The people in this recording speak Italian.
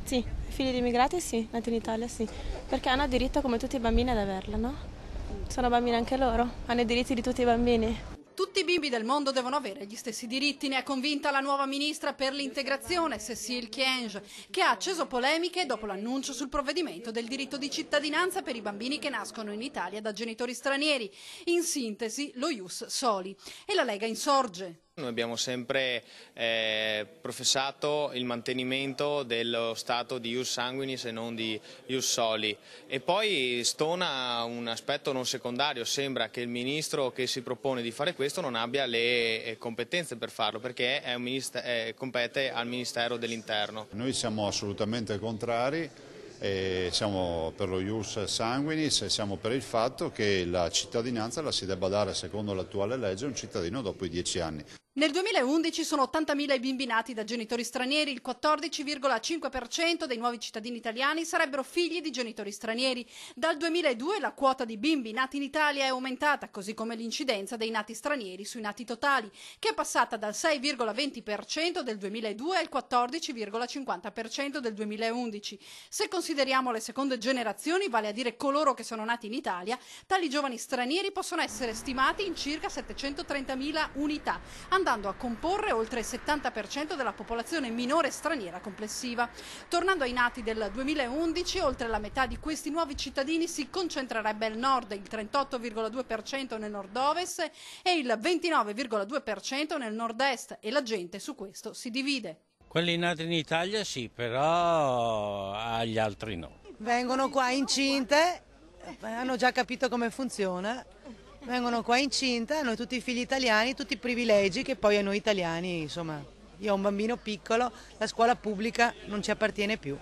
Sì, figli di immigrati sì, nati in Italia sì, perché hanno diritto come tutti i bambini ad averla, no? Sono bambini anche loro, hanno i diritti di tutti i bambini. Tutti i bimbi del mondo devono avere gli stessi diritti, ne è convinta la nuova ministra per l'integrazione, Cécile Kyenge, che ha acceso polemiche dopo l'annuncio sul provvedimento del diritto di cittadinanza per i bambini che nascono in Italia da genitori stranieri. In sintesi, lo ius soli. E la Lega insorge. Noi abbiamo sempre professato il mantenimento dello stato di ius sanguinis e non di ius soli, e poi stona un aspetto non secondario: sembra che il ministro che si propone di fare questo non abbia le competenze per farlo, perché compete al Ministero dell'Interno. Noi siamo assolutamente contrari. Siamo per lo ius sanguinis e siamo per il fatto che la cittadinanza la si debba dare, secondo l'attuale legge, a un cittadino dopo i 10 anni. Nel 2011 sono 80.000 i bimbi nati da genitori stranieri, il 14,5% dei nuovi cittadini italiani sarebbero figli di genitori stranieri. Dal 2002 la quota di bimbi nati in Italia è aumentata, così come l'incidenza dei nati stranieri sui nati totali, che è passata dal 6,20% del 2002 al 14,50% del 2011. Se consideriamo le seconde generazioni, vale a dire coloro che sono nati in Italia, tali giovani stranieri possono essere stimati in circa 730.000 unità, andando a comporre oltre il 70% della popolazione minore straniera complessiva. Tornando ai nati del 2011, oltre la metà di questi nuovi cittadini si concentrerebbe al nord, il 38,2% nel nord-ovest e il 29,2% nel nord-est, e la gente su questo si divide. Quelli nati in Italia sì, però agli altri no. Vengono qua incinte, hanno già capito come funziona. Vengono qua incinte, hanno tutti i figli italiani, tutti i privilegi che poi a noi italiani, insomma, io ho un bambino piccolo, la scuola pubblica non ci appartiene più.